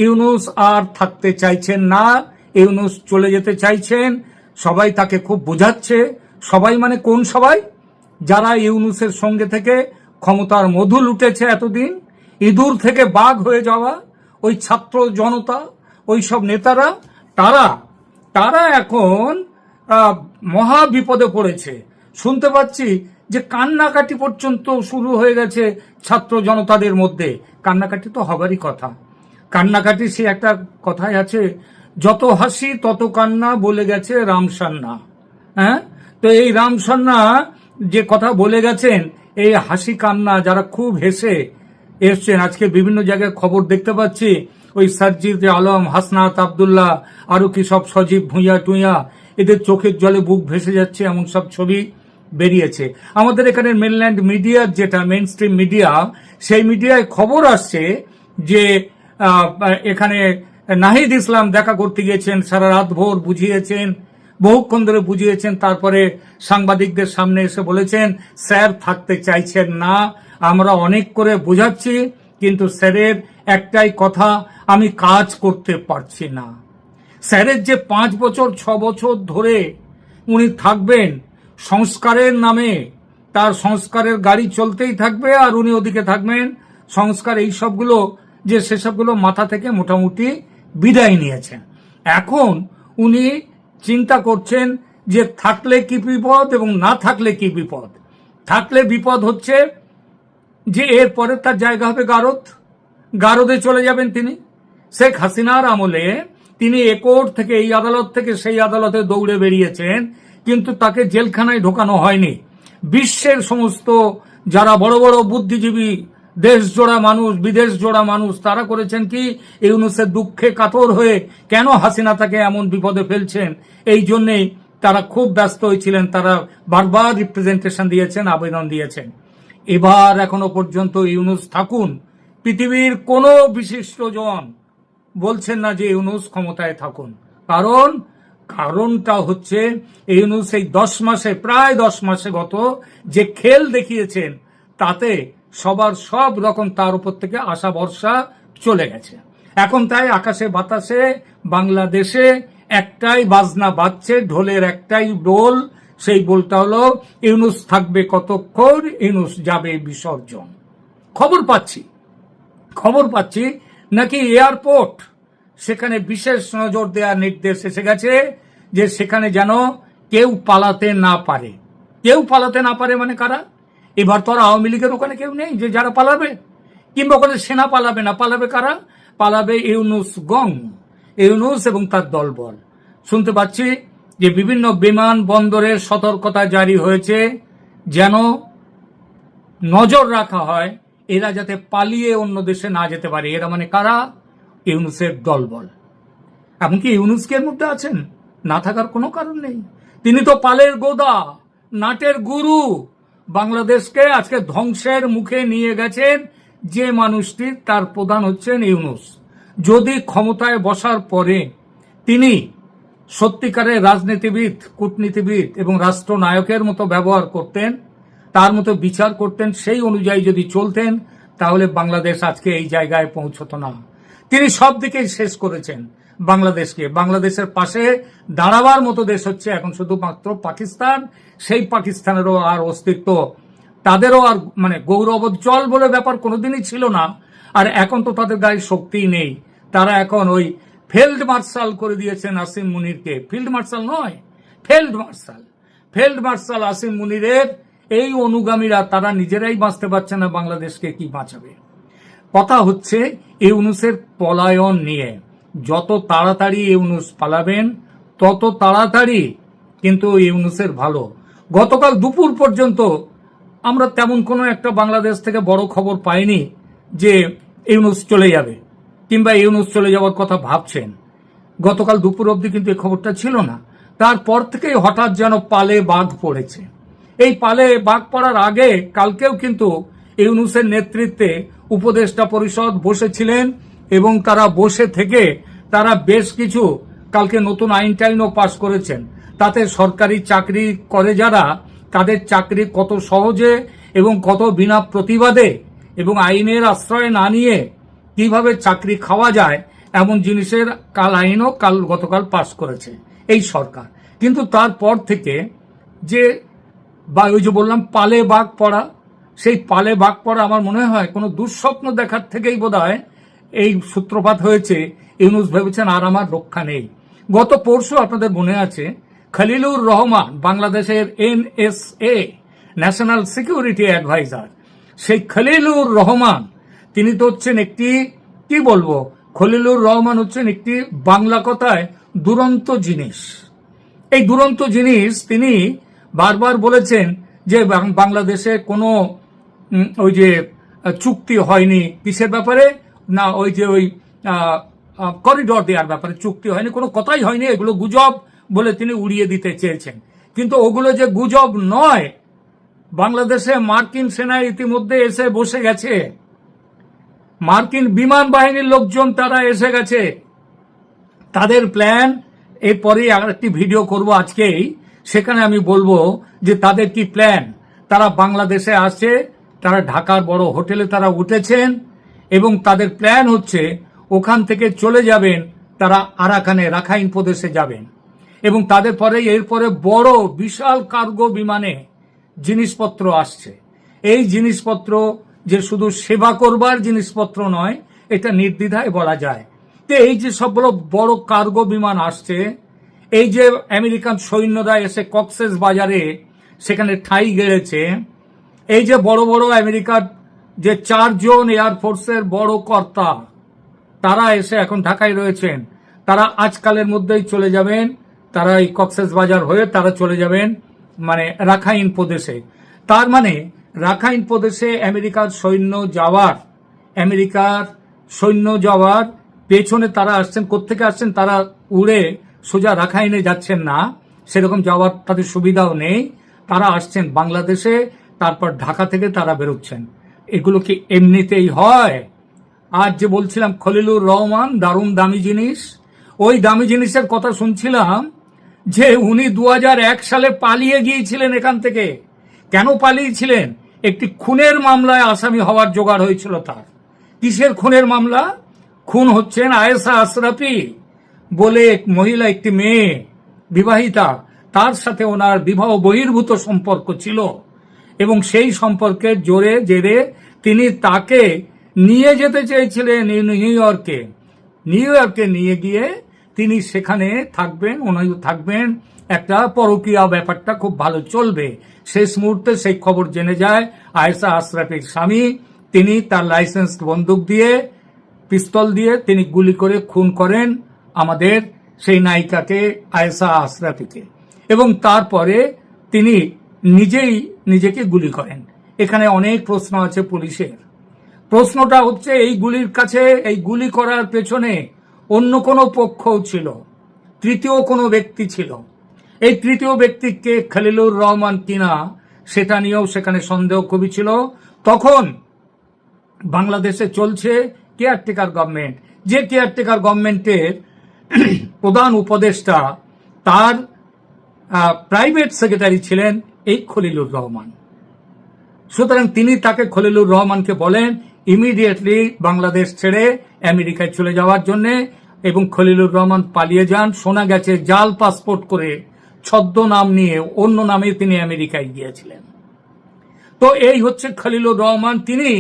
ইউনূস আর থাকতে চাইছেন না, ইউনূস চলে যেতে চাইছেন। সবাই তাকে খুব বোঝাচ্ছে। সবাই মানে কোন সবাই? যারা ইউনূসের সঙ্গে থেকে ক্ষমতার মধু লুটেছে এতদিন, ইঁদুর থেকে বাঘ হয়ে যাওয়া ওই ছাত্র জনতা, ওই সব নেতারা, তারা এখন মহা বিপদে পড়েছে। শুনতে পাচ্ছি যে কান্নাকাটি পর্যন্ত শুরু হয়ে গেছে ছাত্র জনতাদের মধ্যে। কান্নাকাটি তো হবারই কথা। কান্নাকাটি, সে একটা কথাই আছে, যত হাসি তত কান্না বলে গেছে রামসান্না। হ্যাঁ, তো এই রামসান্না যে কথা বলে গেছেন, এই হাসি কান্না যারা খুব হেসে এসছেন, আজকে বিভিন্ন জায়গায় খবর দেখতে পাচ্ছি, ওই সাজ্জিদ আলম, হাসনাত আবদুল্লাহ, আরো কি সব সজীব ভুঁইয়া টুইয়া, এদের চোখের জলে বুক ভেসে যাচ্ছে, এমন সব ছবি বেরিয়েছে। আমাদের এখানে মেনল্যান্ড মিডিয়ার যেটা মেইন স্ট্রিম মিডিয়া, সেই মিডিয়ায় খবর আসছে যে এখানে নাহিদ ইসলাম দেখা করতে গিয়েছেন, সারা রাত ভোর বুঝিয়েছেন, বহুক্ষণ ধরে বুঝিয়েছেন, তারপরে সাংবাদিকদের সামনে এসে বলেছেন স্যার থাকতে চাইছেন না, আমরা অনেক করে বোঝাচ্ছি, কিন্তু স্যারের একটাই কথা, আমি কাজ করতে পারছি না। স্যারের যে 5 বছর 6 বছর ধরে উনি থাকবেন সংস্কারের নামে, তার সংস্কারের গাড়ি চলতেই থাকবে, আর উনি ওদিকে থাকবেন সংস্কার, এই সবগুলো যে সেসবগুলো মাথা থেকে মোটামুটি বিদায় নিয়েছেন। এখন উনি চিন্তা করছেন যে থাকলে কি বিপদ এবং না থাকলে কি বিপদ। থাকলে বিপদ হচ্ছে যে এরপরে তার জায়গা হবে গারদে চলে যাবেন তিনি। শেখ হাসিনার আমলে তিনি এ কোর্ট থেকে এই আদালত থেকে সেই আদালতে দৌড়ে বেরিয়েছেন, কিন্তু তাকে জেলখানায় ঢোকানো হয়নি। বিশ্বের সমস্ত যারা বড় বড় বুদ্ধিজীবী, দেশ জোড়া মানুষ, বিদেশ জোড়া মানুষ, তারা করেছেন কি, ইউনূসের দুঃখে কাতর হয়ে কেন হাসিনা তাকে এমন বিপদে ফেলছেন, এই জন্যেই তারা খুব ব্যস্ত হয়েছিলেন। তারা বারবার রিপ্রেজেন্টেশন দিয়েছেন, আবেদন দিয়েছেন। এবার এখনো পর্যন্ত ইউনূস থাকুন, পৃথিবীর কোনো বিশিষ্টজন বলছেন না যে ইউনূস ক্ষমতায় থাকুন। কারণটা হচ্ছে ইউনূস এই 10 মাসে, প্রায় 10 মাসে গত যে খেল দেখিয়েছেন, তাতে সবার সব রকম তার উপর থেকে আশা ভরসা চলে গেছে। এখন তাই আকাশে বাতাসে বাংলাদেশে একটাই বাজনা বাজছে, ঢোলের একটাই বোল, সেই বোলটা হলো ইউনূস থাকবে কতক্ষণ, ইউনূস যাবে বিসর্জন। খবর পাচ্ছি নাকি এয়ারপোর্ট, সেখানে বিশেষ নজর দেওয়ার নির্দেশ এসে গেছে যে সেখানে যেন কেউ পালাতে না পারে। কেউ পালাতে না পারে মানে কারা? এবার তো আর আওয়ামী লীগের ওখানে কেউ নেই যে যারা পালাবে, কিংবা ওখানে সেনা পালাবে না। পালাবে কারা? পালাবে ইউনূস এবং তার দলবল। শুনতে পাচ্ছি যে বিভিন্ন বিমান বন্দরের সতর্কতা জারি হয়েছে, যেন নজর রাখা হয় এরা যাতে পালিয়ে অন্য দেশে না যেতে পারে। এরা মানে কারা? ইউনূসের দলবল। এমনকি ইউনূস কি এর মধ্যে আছেন? না থাকার কোনো কারণ নেই। তিনি তো পালের গোদা, নাটের গুরু। বাংলাদেশকে আজকে ধ্বংসের মুখে নিয়ে গেছেন যে মানুষটি, তার প্রধান হচ্ছেন ইউনূস। যদি ক্ষমতায় বসার পরে তিনি সত্যিকারের রাজনীতিবিদ, কূটনীতিবিদ এবং রাষ্ট্রনায়কের মতো ব্যবহার করতেন, তার মতো বিচার করতেন, সেই অনুযায়ী যদি চলতেন, তাহলে বাংলাদেশ আজকে এই জায়গায় পৌঁছতো না। তিনি সব দিকেই শেষ করেছেন বাংলাদেশকে। বাংলাদেশের পাশে দাঁড়াবার মতো দেশ হচ্ছে এখন শুধুমাত্র পাকিস্তান। সেই পাকিস্তানেরও আর অস্তিত্ব, তাদেরও আর মানে গৌরবোজ্জ্বল বলে ব্যাপার কোনোদিনই ছিল না। আর এখন তো তাদের গায়ে শক্তিই নেই। তারা এখন ওই ফিল্ড মার্শাল করে দিয়েছেন আসিম মুনিরকে। ফিল্ড মার্শাল নয়, ফিল্ড মার্শাল আসিম মুনিরের এই অনুগামীরা, তারা নিজেরাই বাঁচতে পারছে না, বাংলাদেশকে কি বাঁচাবে? কথা হচ্ছে ইউনূসের পলায়ন নিয়ে। যত তাড়াতাড়ি ইউনূস পালাবেন, তত তাড়াতাড়ি কিন্তু ইউনূসের ভালো। গতকাল দুপুর পর্যন্ত আমরা তেমন কোনো একটা বাংলাদেশ থেকে বড় খবর পাইনি যে ইউনূস চলে যাবে কিংবা ইউনূস চলে যাওয়ার কথা ভাবছেন। গতকাল দুপুর অবধি কিন্তু এই খবরটা ছিল না। তারপর থেকেই হঠাৎ যেন পালে বাঘ পড়েছে। এই পালে বাঘ পড়ার আগে কালকেও কিন্তু ইউনূসের নেতৃত্বে উপদেষ্টা পরিষদ বসেছিলেন, এবং তারা বসে থেকে তারা বেশ কিছু কালকে নতুন আইনও পাশ করেছেন। তাতে সরকারি চাকরি করে যারা, তাদের চাকরি কত সহজে এবং কত বিনা প্রতিবাদে এবং আইনের আশ্রয় না নিয়ে কিভাবে চাকরি খাওয়া যায়, এমন জিনিসের আইনও গতকাল পাস করেছে এই সরকার। কিন্তু তারপর থেকে যে ওই যে বললাম পালে বাঘ পড়া, সেই পালে বাঘ পড়া আমার মনে হয় কোনো দুঃস্বপ্ন দেখার থেকেই বোধহয় এই সূত্রপাত হয়েছে। ইউনূস ভেবেছেন আর আমার রক্ষা নেই। গত পরশু আপনাদের মনে আছে খলিলুর রহমান, বাংলাদেশের NSA ন্যাশনাল সিকিউরিটি অ্যাডভাইজার, সেই খলিলুর রহমান তিনি তো হচ্ছেন একটি কি বলবো, খলিলুর রহমান হচ্ছেন একটি বাংলা কথায় দুরন্ত জিনিস। এই দুরন্ত জিনিস তিনি বারবার বলেছেন যে বাংলাদেশে কোনো ওই যে চুক্তি হয়নি, কিসের ব্যাপারে না, ওই যে ওই করিডর দেওয়ার ব্যাপারে চুক্তি হয়নি, কোনো কথাই হয়নি, এগুলো গুজব বলে তিনি উড়িয়ে দিতে চেয়েছেন। কিন্তু ওগুলো যে গুজব নয়, বাংলাদেশে মার্কিন সেনা ইতিমধ্যে এসে বসে গেছে, মার্কিন বিমান বাহিনীর লোকজন তারা এসে গেছে, তাদের প্ল্যান। এরপরে আরেকটি ভিডিও করব আজকেই, সেখানে আমি বলবো যে তাদের কি প্ল্যান। তারা বাংলাদেশে আসছে, তারা ঢাকার বড় হোটেলে তারা উঠেছেন এবং তাদের প্ল্যান হচ্ছে ওখান থেকে চলে যাবেন তারা আরাকানে, রাখাইন প্রদেশে যাবেন এবং তাদের পরে এরপরে বড় বিশাল কার্গো বিমানে জিনিসপত্র আসছে। এই জিনিসপত্র যে শুধু সেবা করবার জিনিসপত্র নয়, এটা নির্দ্বিধায় বলা যায়। তো এই যে সবগুলো বড় কার্গো বিমান আসছে, এই যে আমেরিকান সৈন্যরা এসে কক্সেস বাজারে সেখানে ঠাঁই গেড়েছে, এই যে বড় বড় আমেরিকার যে 4 জন এয়ারফোর্সের বড় কর্তা তারা এসে এখন ঢাকায় রয়েছেন, তারা আজকালের মধ্যেই চলে যাবেন, তারা এই কক্সেস বাজার হয়ে তারা চলে যাবেন মানে রাখাইন প্রদেশে। তার মানে রাখাইন প্রদেশে আমেরিকার সৈন্য যাওয়ার পেছনে তারা আসছেন। কোত্থেকে আসছেন? তারা উড়ে সোজা রাখাইনে যাচ্ছেন না, সেরকম যাওয়ার তাদের সুবিধাও নেই, তারা আসছেন বাংলাদেশে, তারপর ঢাকা থেকে তারা বেরোচ্ছেন। এগুলো কি এমনিতেই হয়? আজ যে বলছিলাম খলিলুর রহমান দারুণ দামি জিনিস, ওই দামি জিনিসের কথা শুনছিলাম যে উনি 2001 সালে পালিয়ে গিয়েছিলেন এখান থেকে। কেন পালিয়েছিলেন? একটি খুনের মামলায় আসামি হওয়ার জোগাড় হয়েছিল তার। কিসের খুনের মামলা? খুন হচ্ছেন আয়েশা আশরাফি বলে এক মহিলা, একটি মেয়ে বিবাহিতা, তার সাথে ওনার বিবাহ বহির্ভূত সম্পর্ক ছিল এবং সেই সম্পর্কের জেরে তিনি তাকে নিয়ে যেতে চেয়েছিলেন নিউ ইয়র্কে নিয়ে গিয়ে তিনি সেখানে থাকবেন, উনিও থাকবেন, একটা পরকীয়া ব্যাপারটা খুব ভালো চলবে। শেষ মুহূর্তে সেই খবর জেনে যায় আয়েশা আশরাফির স্বামী, তিনি তার লাইসেন্স বন্দুক দিয়ে, পিস্তল দিয়ে তিনি গুলি করে খুন করেন আমাদের সেই নায়িকাকে, আয়েশা আশরাফিকে, এবং তারপরে তিনি নিজেকে গুলি করেন। এখানে অনেক প্রশ্ন আছে পুলিশের। প্রশ্নটা হচ্ছে এই গুলি করার পেছনে অন্য কোনো পক্ষও ছিল, তৃতীয় কোনো ব্যক্তি ছিল। এই তৃতীয় ব্যক্তিকে খলিলুর রহমান কিনা সেটা নিয়েও সেখানে সন্দেহ খুবই ছিল। তখন বাংলাদেশে চলছে কেয়ারটেকার গভর্নমেন্ট, যে কেয়ারটেকার গভর্নমেন্টের প্রধান উপদেষ্টা তার প্রাইভেট সেক্রেটারি ছিলেন এই খলিলুর রহমান। সুতরাং তিনি তাকে, খলিলুর রহমানকে বলেন ইমিডিয়েটলি বাংলাদেশ ছেড়ে আমেরিকায় চলে যাওয়ার জন্য, এবং খলিলুর রহমান পালিয়ে যান। শোনা গেছে জাল পাসপোর্ট করে ছদ্মনাম নিয়ে অন্য নামে তিনি আমেরিকায় গিয়েছিলেন। তো এই হচ্ছে খলিলুর রহমান। তিনি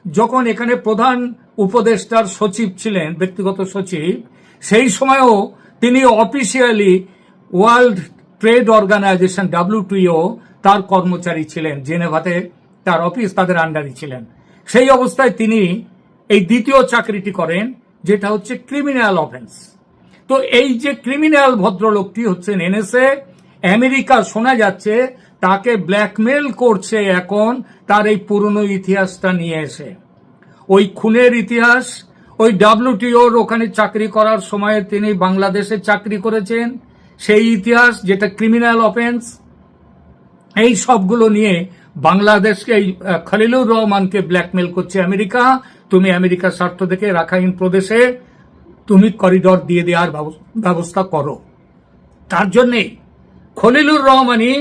যখন এখানে প্রধান উপদেষ্টার সচিব ছিলেন, ব্যক্তিগত সচিব, সেই সময়ও তিনি officially world trade organization WTO তার কর্মচারী ছিলেন, জেনেভাতে তার অফিস তাদের আন্ডারে ছিলেন। সেই অবস্থায় তিনি এই দ্বিতীয় চাকরিটি করেন, যেটা হচ্ছে ক্রিমিনাল অফেন্স। তো এই যে ক্রিমিনাল ভদ্রলোকটি হচ্ছেন NSA, আমেরিকা শোনা যাচ্ছে তাকে ব্ল্যাকমেল করছে এখন তার এই পুরনো ইতিহাসটা নিয়ে এসে, ওই খুনের ইতিহাস, ওই WTOর ওখানে চাকরি করার সময় তিনি বাংলাদেশে চাকরি করেছেন, সেই ইতিহাস যেটা ক্রিমিনাল অফেন্স, এই সবগুলো নিয়ে বাংলাদেশকে, এই খলিলুর রহমানকে ব্ল্যাকমেল করছে আমেরিকা। তুমি আমেরিকার স্বার্থ দেখে রাখাইন প্রদেশে তুমি করিডর দিয়ে দেওয়ার ব্যবস্থা করো। তার জন্যে খলিলুর রহমানই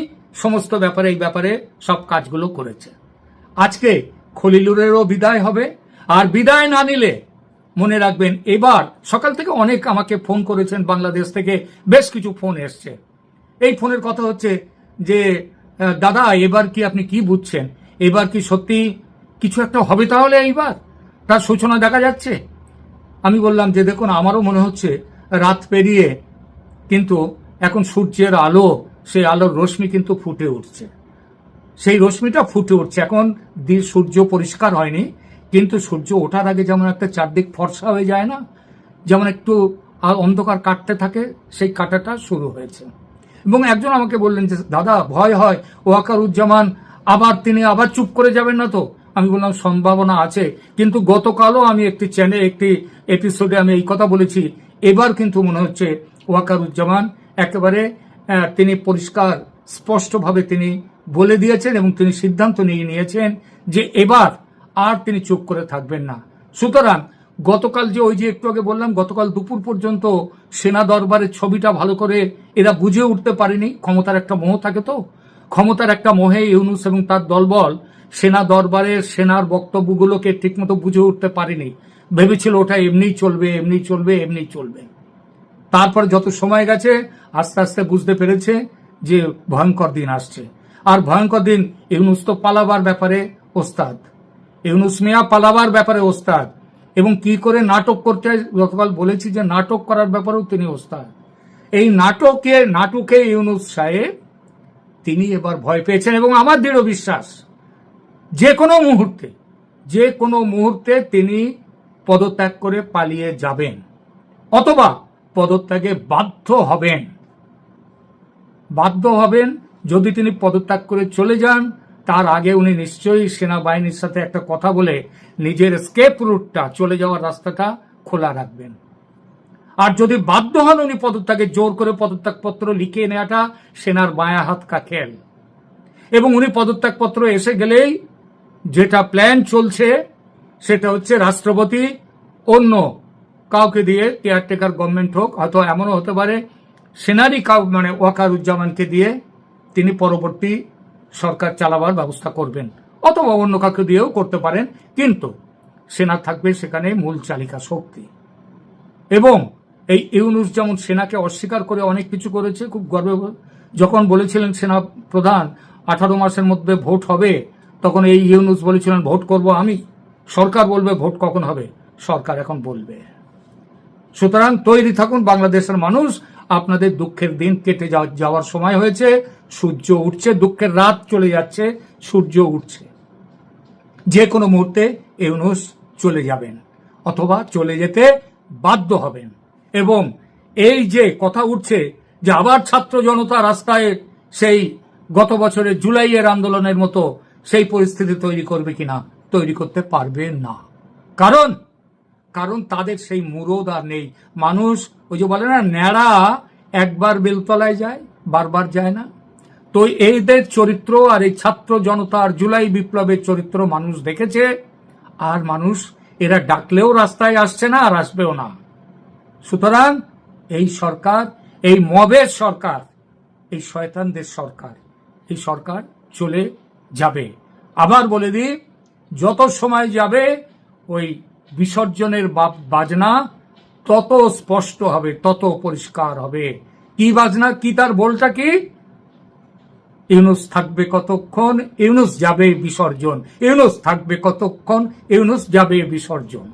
সমস্ত ব্যাপারে এই ব্যাপারে সব কাজগুলো করেছে। আজকে খলিলুরেরও বিদায় হবে, আর বিদায় না নিলে মনে রাখবেন, এবার সকাল থেকে অনেক আমাকে ফোন করেছেন, বাংলাদেশ থেকে বেশ কিছু ফোন এসছে। এই ফোনের কথা হচ্ছে যে দাদা এবার কি আপনি কি বুঝছেন, এবার কি সত্যি কিছু একটা হবে তাহলে এইবার তার সূচনা দেখা যাচ্ছে? আমি বললাম যে দেখুন, আমারও মনে হচ্ছে রাত পেরিয়ে কিন্তু এখন সূর্যের আলো, সেই আলোর রশ্মি কিন্তু ফুটে উঠছে, সেই রশ্মিটা ফুটে উঠছে। এখন সূর্য পরিষ্কার হয়নি, কিন্তু সূর্য ওঠার আগে যেমন একটা চারদিক ফর্সা হয়ে যায় না, যেমন একটু অন্ধকার কাটতে থাকে, সেই কাটাটা শুরু হয়েছে। এবং একজন আমাকে বললেন যে দাদা ভয় হয় ওয়াকারুজ্জামান তিনি আবার চুপ করে যাবেন না তো? আমি বললাম সম্ভাবনা আছে, কিন্তু গতকালও আমি একটি এপিসোডে আমি এই কথা বলেছি, এবার কিন্তু মনে হচ্ছে ওয়াকারুজ্জামান একেবারে তিনি পরিষ্কার স্পষ্টভাবে তিনি বলে দিয়েছেন এবং তিনি সিদ্ধান্ত নিয়ে নিয়েছেন যে এবার আর তিনি চুপ করে থাকবেন না। সুতরাং গতকাল যে ওই যে একটু আগে বললাম, গতকাল দুপুর পর্যন্ত সেনা দরবারের ছবিটা ভালো করে এরা বুঝে উঠতে পারেনি। ক্ষমতার একটা মোহ থাকে, তো ক্ষমতার একটা মোহে ইউনূস এবং তার দলবল সেনা দরবারের সেনার বক্তব্যগুলোকে ঠিকমতো বুঝে উঠতে পারেনি। ভেবেছিল ওটা এমনিই চলবে, এমনিই চলবে, এমনিই চলবে। তারপর যত সময় গেছে আস্তে আস্তে বুঝতে পেরেছে যে ভয়ঙ্কর দিন আসছে। আর ভয়ঙ্কর দিন, ইউনূস তো পালাবার ব্যাপারে ওস্তাদ, ইউনূস মিয়া পালাবার ব্যাপারে ওস্তাদ, এবং কি করে নাটক করতে, গতকাল বলেছি যে নাটক করার ব্যাপারেও তিনি ওস্তাদ। এই নাটকে ইউনূস সাহেব তিনি এবার ভয় পেয়েছেন, এবং আমার দৃঢ় বিশ্বাস যে কোনো মুহূর্তে তিনি পদত্যাগ করে পালিয়ে যাবেন, অথবা পদত্যাগে বাধ্য হবেন। যদি তিনি পদত্যাগ করে চলে যান, তার আগে উনি নিশ্চয়ই সেনাবাহিনীর সাথে একটা কথা বলে নিজের স্কেপ রুটটা, চলে যাওয়ার রাস্তাটা খোলা রাখবেন। আর যদি বাধ্য হন উনি পদত্যাগে, জোর করে পদত্যাগপত্র লিখিয়ে নেওয়াটা সেনার বায়া হাত কা খেল। এবং উনি পদত্যাগপত্র এসে গেলেই যেটা প্ল্যান চলছে সেটা হচ্ছে রাষ্ট্রপতি অন্য কাউকে দিয়ে, কেয়ারটেকার গভর্নমেন্ট হোক, হয়তো এমনও হতে পারে সেনারই মানে ওয়াকারুজ্জামানকে দিয়ে তিনি পরবর্তী সরকার চালাবার ব্যবস্থা করবেন, অথবা অন্য কাউকে দিয়েও করতে পারেন, কিন্তু সেনা থাকবে সেখানে মূল চালিকা শক্তি। এবং এই ইউনূস যেমন সেনাকে অস্বীকার করে অনেক কিছু করেছে, খুব গর্বে যখন বলেছিলেন সেনা প্রধান 18 মাসের মধ্যে ভোট হবে, তখন এই ইউনূস বলেছিলেন ভোট করব আমি, সরকার বলবে ভোট কখন হবে, সরকার এখন বলবে। সুতরাং তৈরি থাকুন বাংলাদেশের মানুষ, আপনাদের দুঃখের দিন কেটে যাওয়ার সময় হয়েছে। সূর্য উঠছে, দুঃখের রাত চলে যাচ্ছে, সূর্য উঠছে। যে কোনো মুহূর্তে ইউনূস চলে যাবেন, অথবা চলে যেতে বাধ্য হবেন। এবং এই যে কথা উঠছে যে আবার ছাত্র জনতা রাস্তায় সেই গত বছরের জুলাইয়ের আন্দোলনের মতো সেই পরিস্থিতি তৈরি করবে কিনা, তৈরি করতে পারবে না। কারণ তাদের সেই মুরদ আর নেই। মানুষ ওই যে বলে না, ন্যাড়া একবার বেলতলায় যায়, বারবার যায় না। তো এদের চরিত্র আর এই ছাত্র জনতার জুলাই বিপ্লবের চরিত্র মানুষ দেখেছে, আর মানুষ এরা ডাকলেও রাস্তায় আসছে না, আর আসবেও না। সুতরাং এই সরকার, এই মবের সরকার, এই শয়তানদের সরকার, এই সরকার চলে যাবে। আবার বলে দিই, যত সময় যাবে ওই বিসর্জনের বাজনা তত স্পষ্ট হবে, তত পরিষ্কার হবে। কি বাজনা, কি তার বলটা কি? ইউনূস থাকবে কতক্ষণ, ইউনূস যাবে বিসর্জন, ইউনূস থাকবে কতক্ষণ, ইউনূস যাবে বিসর্জন।